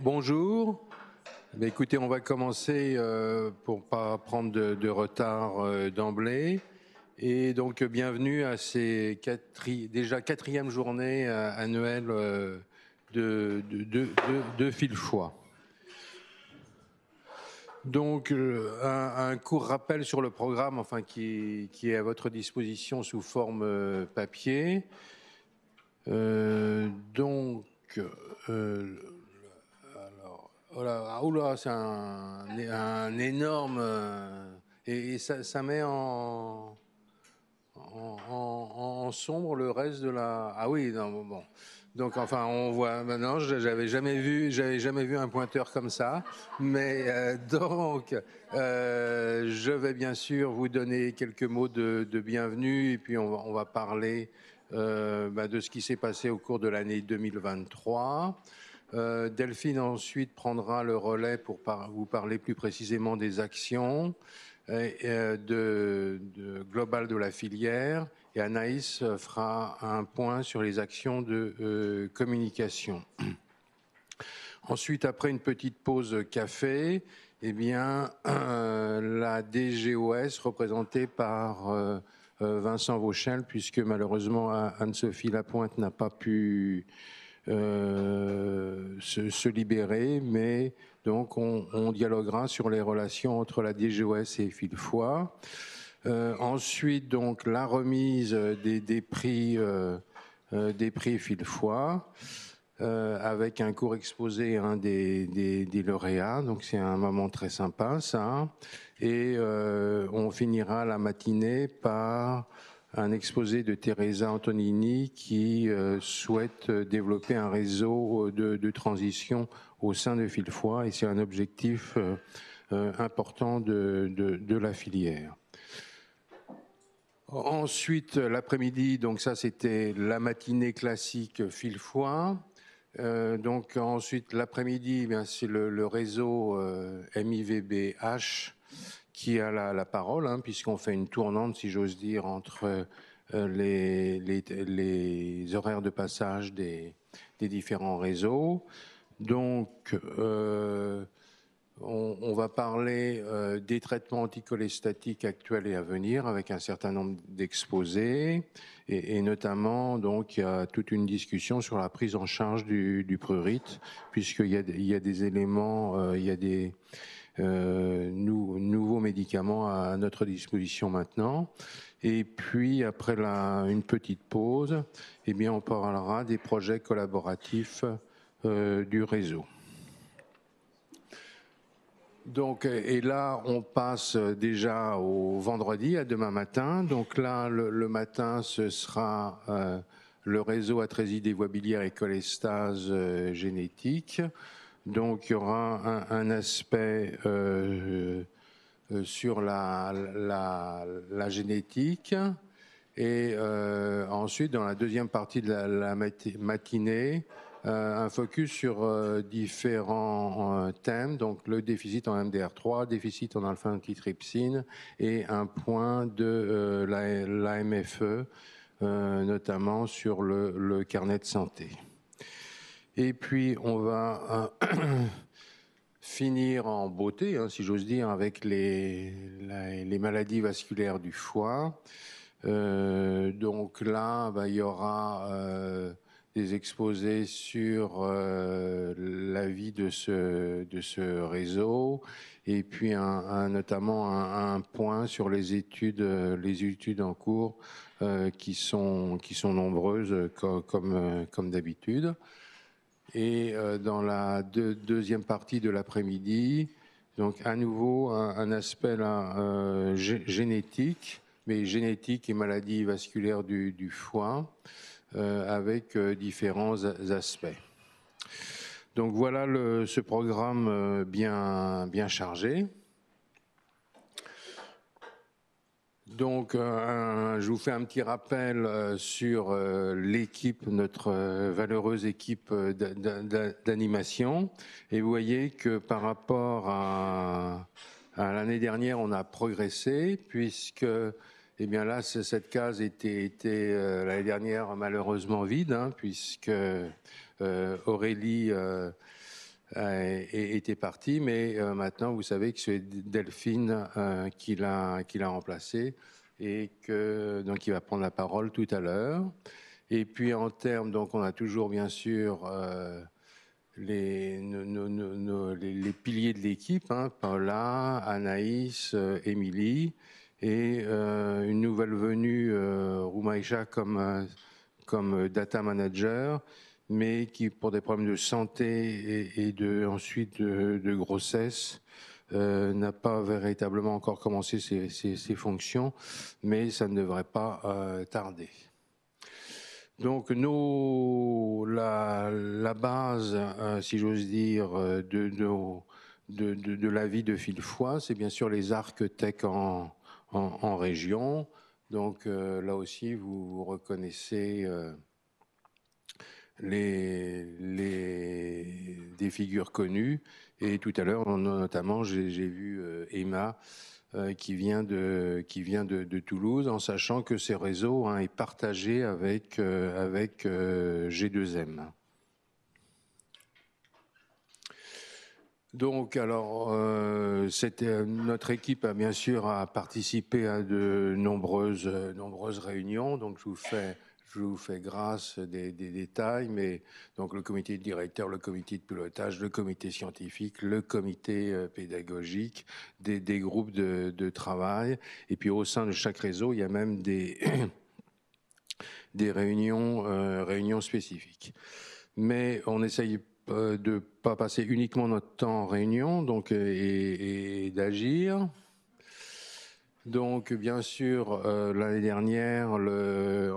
Bonjour. Écoutez, on va commencer pour ne pas prendre de retard d'emblée. Et donc, bienvenue à ces déjà quatrième journée annuelle de Fil-Foi. Donc, un court rappel sur le programme, enfin, qui est à votre disposition sous forme papier. Oula, c'est un énorme... et ça met en sombre le reste de la... Ah oui, non, bon. Donc, enfin, on voit maintenant, j'avais jamais vu un pointeur comme ça. Mais je vais bien sûr vous donner quelques mots de bienvenue et puis on va parler de ce qui s'est passé au cours de l'année 2023. Delphine ensuite prendra le relais pour vous parler plus précisément des actions globales de la filière, et Anaïs fera un point sur les actions de communication. Ensuite, après une petite pause café, eh bien, la DGOS représentée par Vincent Vauchel, puisque malheureusement Anne-Sophie Lapointe n'a pas pu se libérer, mais donc on dialoguera sur les relations entre la DGOS et Fil-Foi. Ensuite, donc la remise des prix Fil-Foi, avec un court exposé des lauréats. Donc c'est un moment très sympa, ça. Et on finira la matinée par un exposé de Teresa Antonini qui souhaite développer un réseau de transition au sein de Fil-Foi, et c'est un objectif important de la filière. Ensuite, l'après-midi, donc ça c'était la matinée classique Fil-Foi. Donc ensuite, l'après-midi, c'est le réseau MIVBH qui a la parole, puisqu'on fait une tournante, si j'ose dire, entre les horaires de passage des différents réseaux. Donc, on va parler des traitements anticholestatiques actuels et à venir, avec un certain nombre d'exposés, et notamment, donc, il y a toute une discussion sur la prise en charge du prurite, puisqu'il y a des éléments, il y a des nouveaux médicaments à notre disposition maintenant. Et puis, après une petite pause, eh bien, on parlera des projets collaboratifs du réseau. Donc, et là, on passe déjà au vendredi, à demain matin. Donc là, le matin, ce sera le réseau atrésie des voies biliaires et cholestase génétique. Donc, il y aura un aspect sur la génétique. Et ensuite, dans la deuxième partie de la matinée, un focus sur différents thèmes, donc le déficit en MDR3, déficit en alpha-antitrypsine et un point de l'AMFE, notamment sur le carnet de santé. Et puis, on va finir en beauté, si j'ose dire, avec les maladies vasculaires du foie. Donc là, il y aura des exposés sur la vie de ce réseau, et puis notamment un point sur les études en cours qui sont nombreuses comme d'habitude. Et dans la deuxième partie de l'après-midi, donc à nouveau un aspect là, génétique, mais génétique et maladies vasculaires du foie, avec différents aspects. Donc voilà ce programme bien chargé. Donc, je vous fais un petit rappel sur l'équipe, notre valeureuse équipe d'animation. Et vous voyez que par rapport à l'année dernière, on a progressé, puisque eh bien là, cette case était l'année dernière malheureusement vide, puisque Aurélie était parti, mais maintenant, vous savez que c'est Delphine qui l'a remplacé et donc il va prendre la parole tout à l'heure. Et puis en termes, donc on a toujours bien sûr les piliers de l'équipe, hein, Paula, Anaïs, Émilie, et une nouvelle venue, Roumaïcha, comme data manager, mais qui, pour des problèmes de santé et ensuite de grossesse, n'a pas véritablement encore commencé ses fonctions, mais ça ne devrait pas tarder. Donc la base, si j'ose dire, de la vie de Fil-Foix, c'est bien sûr les arcs tech en région. Donc là aussi, vous reconnaissez des figures connues. Et tout à l'heure, notamment, j'ai vu Emma qui vient de Toulouse, en sachant que ces réseaux est partagé avec G2M. Donc, alors, notre équipe a bien sûr participé à de nombreuses réunions. Donc, je vous fais grâce des détails, mais donc le comité de directeur, le comité de pilotage, le comité scientifique, le comité pédagogique, des groupes de travail. Et puis au sein de chaque réseau, il y a même des réunions spécifiques. Mais on essaye de ne pas passer uniquement notre temps en réunion donc, et d'agir. Donc, bien sûr, l'année dernière, le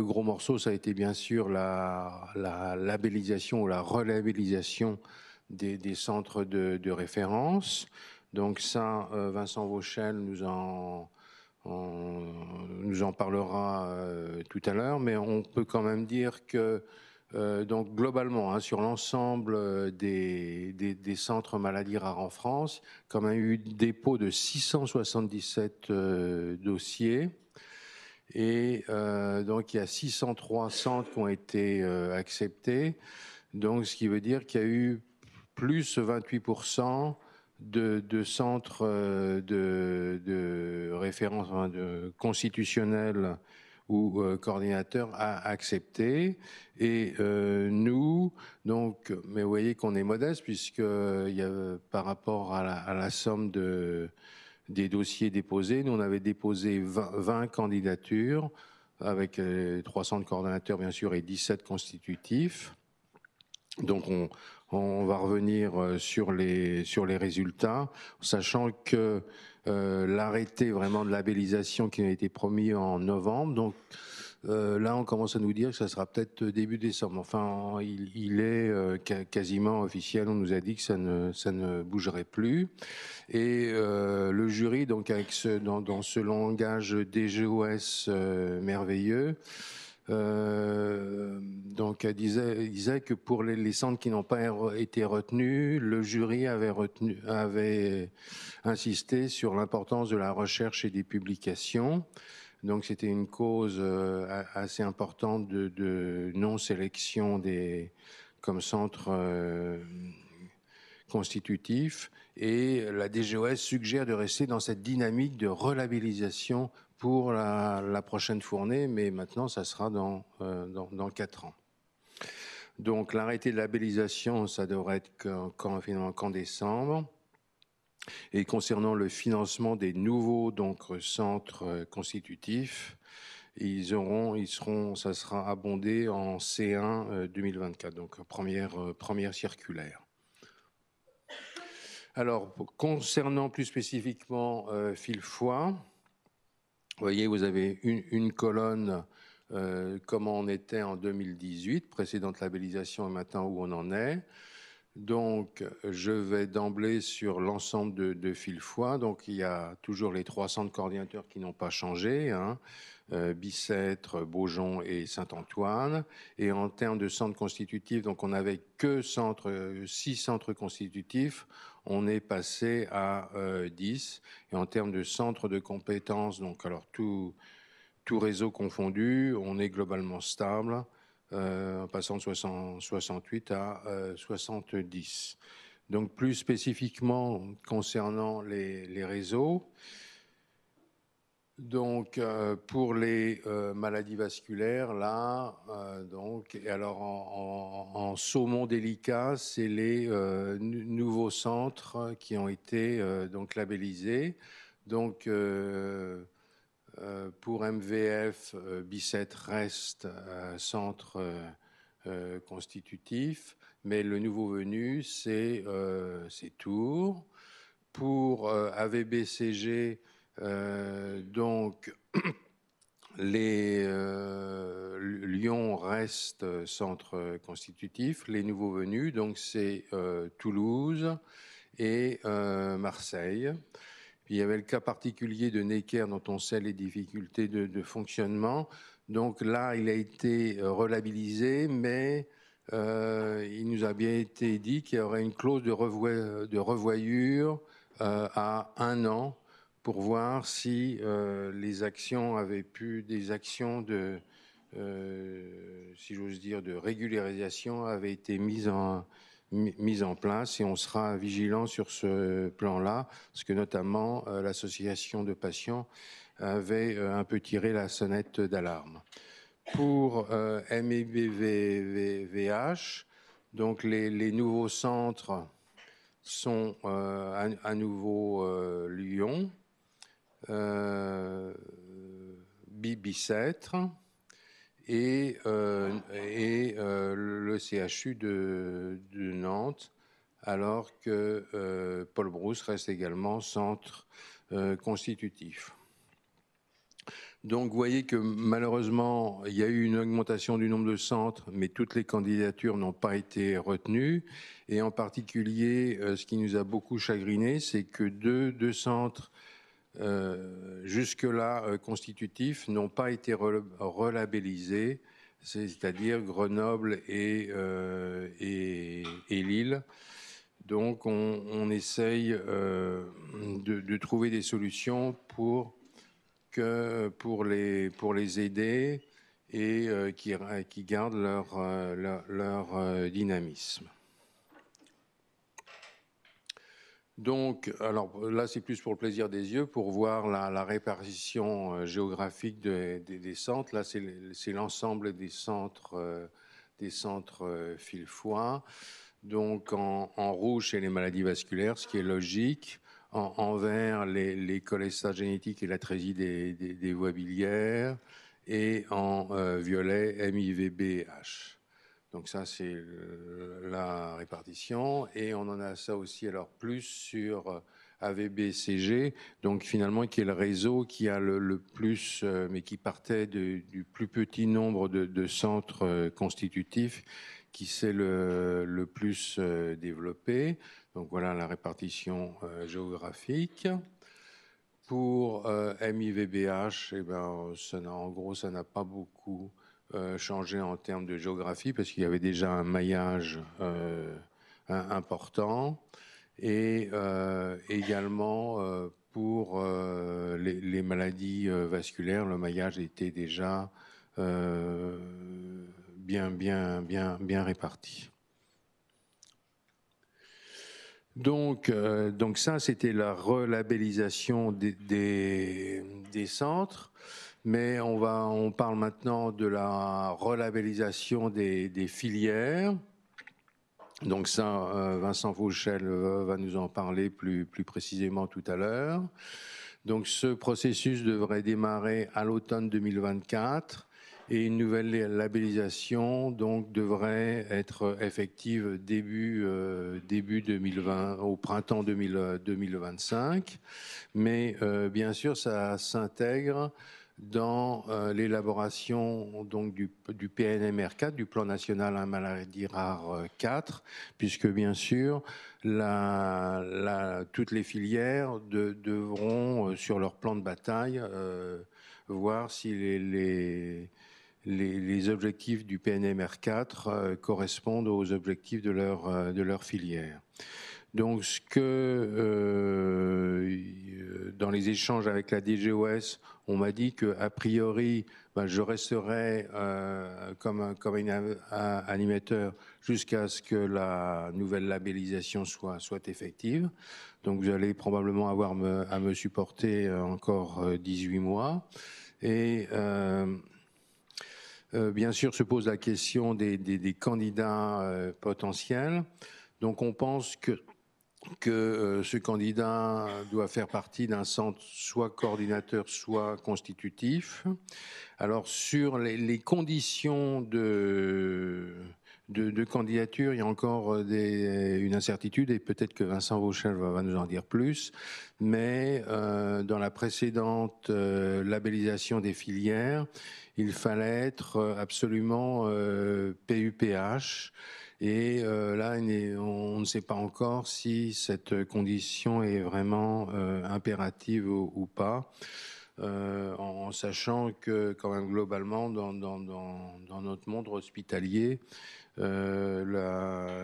gros morceau, ça a été bien sûr la labellisation ou la relabellisation des centres de référence. Donc ça, Vincent Vauchel nous en parlera tout à l'heure, mais on peut quand même dire que donc globalement, sur l'ensemble des centres maladies rares en France, quand même eu dépôt de 677 dossiers. Et donc, il y a 603 centres qui ont été acceptés. Donc, ce qui veut dire qu'il y a eu plus 28% de centres de référence constitutionnels ou coordinateurs à accepter. Et nous, donc, mais vous voyez qu'on est modeste puisque par rapport à la somme des dossiers déposés, nous on avait déposé 20 candidatures avec 300 coordonnateurs bien sûr et 17 constitutifs. Donc on va revenir sur les résultats, sachant que l'arrêté vraiment de labellisation qui a été promis en novembre, donc là on commence à nous dire que ça sera peut-être début décembre. Enfin, il est quasiment officiel, on nous a dit que ça ne bougerait plus. Et le jury, donc avec dans ce langage DGOS merveilleux, donc elle disait que pour les centres qui n'ont pas été retenus, le jury avait insisté sur l'importance de la recherche et des publications. Donc c'était une cause assez importante de non-sélection comme centre constitutif. Et la DGOS suggère de rester dans cette dynamique de relabellisation pour la prochaine fournée, mais maintenant, ça sera dans 4 ans. Donc, l'arrêté de labellisation, ça devrait être qu'en décembre. Et concernant le financement des nouveaux centres constitutifs, ça sera abondé en C1 2024, donc première circulaire. Alors, concernant plus spécifiquement Fil-Foix, vous voyez, vous avez une colonne, comment on était en 2018, précédente labellisation et maintenant où on en est. Donc, je vais d'emblée sur l'ensemble de Fil-Foix. Donc, il y a toujours les 300 coordinateurs qui n'ont pas changé, Bicêtre, Beaujon et Saint-Antoine. Et en termes de centres constitutifs, donc on n'avait que 6 centres constitutifs. On est passé à 10. Et en termes de centres de compétences, donc alors tout réseau confondu, on est globalement stable en passant de 68 à 70. Donc plus spécifiquement concernant les réseaux, donc pour les maladies vasculaires, là, donc, et alors en saumon délicat, c'est les nouveaux centres qui ont été donc labellisés. Donc pour MVF, Bicêtre reste centre constitutif, mais le nouveau venu, c'est Tours. Pour AVBCG, donc Lyon reste centre constitutif. Les nouveaux venus, donc c'est Toulouse et Marseille. Puis il y avait le cas particulier de Necker dont on sait les difficultés de fonctionnement. Donc là, il a été relabellisé, mais il nous a bien été dit qu'il y aurait une clause de revoyure à 1 an pour voir si les actions avaient pu, des actions de, si j'ose dire, de régularisation avaient été mises en place, et on sera vigilant sur ce plan-là, parce que notamment l'association de patients avait un peu tiré la sonnette d'alarme. Pour MIBVH, donc les nouveaux centres sont à nouveau Lyon, Bicêtre et le CHU de Nantes, alors que Paul Brousse reste également centre constitutif. Donc vous voyez que malheureusement, il y a eu une augmentation du nombre de centres, mais toutes les candidatures n'ont pas été retenues. Et en particulier, ce qui nous a beaucoup chagriné, c'est que deux centres jusque-là constitutifs n'ont pas été relabellisés, c'est-à-dire Grenoble et Lille. Donc on essaye de trouver des solutions pour les aider et qui gardent leur dynamisme. Donc, alors là, c'est plus pour le plaisir des yeux, pour voir la répartition géographique des centres. Là, c'est l'ensemble des centres Fillefoy. Donc, en rouge, c'est les maladies vasculaires, ce qui est logique. En vert, les cholestats génétiques et l'atrésie des voies biliaires. Et en violet, MIVB et H. Donc ça, c'est la répartition. Et on en a ça aussi, alors plus sur AVBCG, donc finalement qui est le réseau qui a le plus, mais qui partait du plus petit nombre de centres constitutifs, qui s'est le plus développé. Donc voilà la répartition géographique. Pour MIVBH, eh ben, en gros, ça n'a pas beaucoup changé en termes de géographie, parce qu'il y avait déjà un maillage important. Et également, pour les maladies vasculaires, le maillage était déjà bien réparti. Donc ça, c'était la relabellisation des centres, mais on parle maintenant de la relabellisation des filières. Donc ça, Vincent Fauchel va nous en parler plus précisément tout à l'heure. Donc ce processus devrait démarrer à l'automne 2024. Et une nouvelle labellisation donc devrait être effective début 2020, au printemps 2025. Mais bien sûr, ça s'intègre dans l'élaboration donc du PNMR 4, du Plan national à maladies rares 4, puisque bien sûr toutes les filières devront sur leur plan de bataille voir si les objectifs du PNMR 4 correspondent aux objectifs de leur filière. Donc, dans les échanges avec la DGOS, on m'a dit qu'a priori, je resterai comme animateur jusqu'à ce que la nouvelle labellisation soit effective. Donc vous allez probablement avoir à me supporter encore 18 mois. Et bien sûr se pose la question des candidats potentiels. Donc on pense que ce candidat doit faire partie d'un centre soit coordinateur, soit constitutif. Alors, sur les conditions de candidature, il y a encore une incertitude et peut-être que Vincent Vauchel va nous en dire plus. Mais dans la précédente labellisation des filières, il fallait être absolument PUPH. Et là, on ne sait pas encore si cette condition est vraiment impérative ou pas, en sachant que quand même globalement, dans notre monde hospitalier, la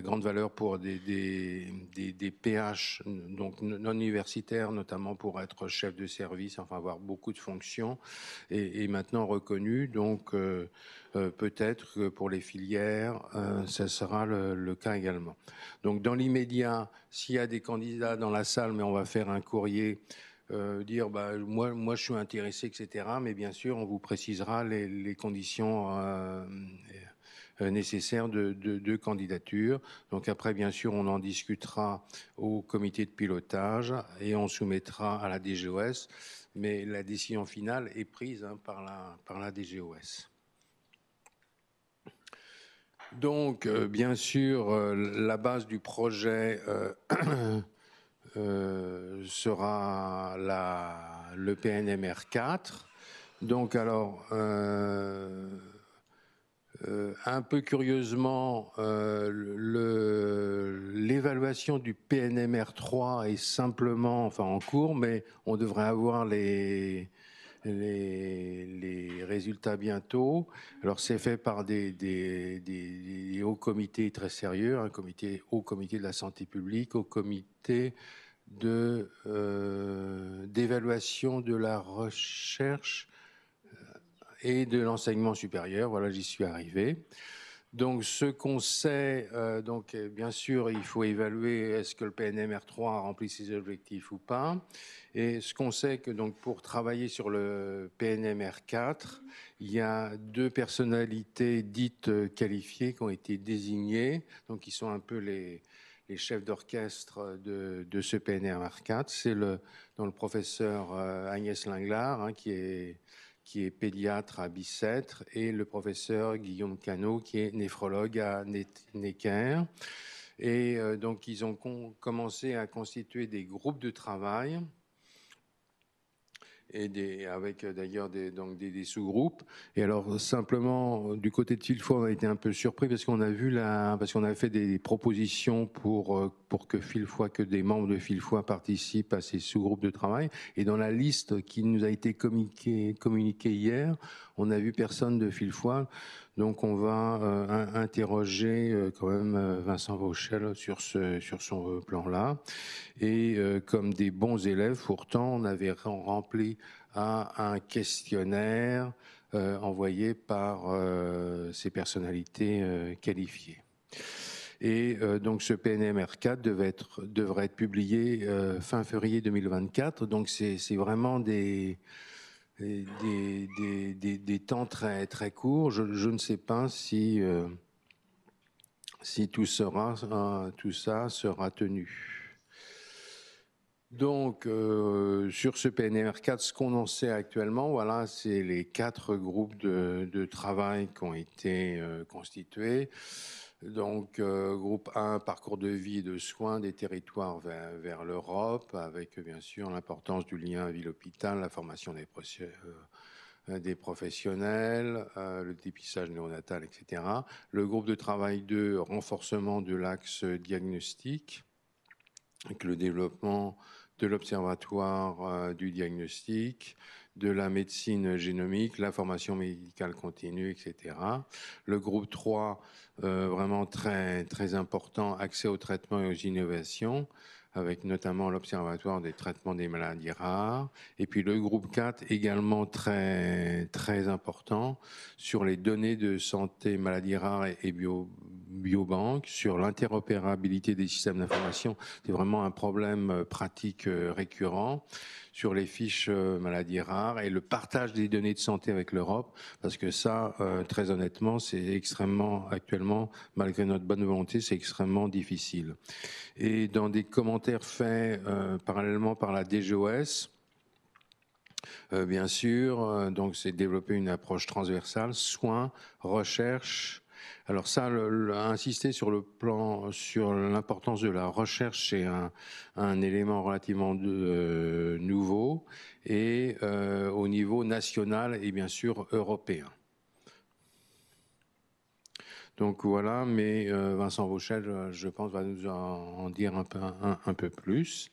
grande valeur pour des PH, donc non universitaires, notamment pour être chef de service, enfin avoir beaucoup de fonctions, est maintenant reconnue. Donc peut-être que pour les filières, ça sera le cas également. Donc dans l'immédiat, s'il y a des candidats dans la salle, mais on va faire un courrier, dire moi je suis intéressé, etc. Mais bien sûr, on vous précisera les conditions nécessaires de candidature. Donc après, bien sûr, on en discutera au comité de pilotage et on soumettra à la DGOS. Mais la décision finale est prise par la DGOS. Donc, bien sûr, la base du projet sera le PNMR 4. Donc, alors, un peu curieusement, l'évaluation du PNMR 3 est simplement, enfin en cours, mais on devrait avoir les résultats bientôt. Alors c'est fait par des hauts comités très sérieux, un haut comité de la santé publique, au comité d'évaluation de la recherche et de l'enseignement supérieur. Voilà, j'y suis arrivé. Donc, ce qu'on sait, bien sûr, il faut évaluer est-ce que le PNMR 3 remplit ses objectifs ou pas. Et ce qu'on sait que donc pour travailler sur le PNMR 4, il y a 2 personnalités dites qualifiées qui ont été désignées, donc qui sont un peu les chefs d'orchestre de ce PNMR 4. C'est le professeur Agnès Linglard, qui est pédiatre à Bicêtre, et le professeur Guillaume Cano, qui est néphrologue à Necker. Et donc, ils ont commencé à constituer des groupes de travail, et avec d'ailleurs des sous-groupes. Et alors, simplement, du côté de Filfoy, on a été un peu surpris parce qu'on a vu parce qu'on avait fait des propositions pour que Filfoy, que des membres de Filfoy participent à ces sous-groupes de travail. Et dans la liste qui nous a été communiquée hier, on n'a vu personne de Filfoy. Donc, on va interroger quand même Vincent Vauchel sur son plan-là. Et comme des bons élèves, pourtant, on avait rempli un questionnaire envoyé par ces personnalités qualifiées. Et donc ce PNMR 4 devrait être publié fin février 2024. Donc c'est vraiment des temps très, très courts. Je ne sais pas si tout ça sera tenu. Donc, sur ce PNMR 4, ce qu'on en sait actuellement, voilà, c'est les 4 groupes de travail qui ont été constitués. Donc, groupe 1, parcours de vie et de soins des territoires vers l'Europe, avec bien sûr l'importance du lien ville-hôpital, la formation des professionnels, le dépistage néonatal, etc. Le groupe de travail 2, renforcement de l'axe diagnostic, avec le développement de l'observatoire du diagnostic, de la médecine génomique, la formation médicale continue, etc. Le groupe 3, vraiment très, très important, accès au traitement et aux innovations, avec notamment l'Observatoire des traitements des maladies rares. Et puis le groupe 4, également très important, sur les données de santé, maladies rares et biobanques, sur l'interopérabilité des systèmes d'information. C'est vraiment un problème pratique récurrent, sur les fiches maladies rares et le partage des données de santé avec l'Europe, parce que ça, très honnêtement, c'est extrêmement, actuellement, malgré notre bonne volonté, c'est extrêmement difficile. Et dans des commentaires faits parallèlement par la DGOS, bien sûr, donc c'est développer une approche transversale, soins, recherche. Alors ça, insister sur l'importance de la recherche, c'est un élément relativement nouveau, et au niveau national et bien sûr européen. Donc voilà, mais Vincent Vauchel, je pense, va nous en dire un peu plus.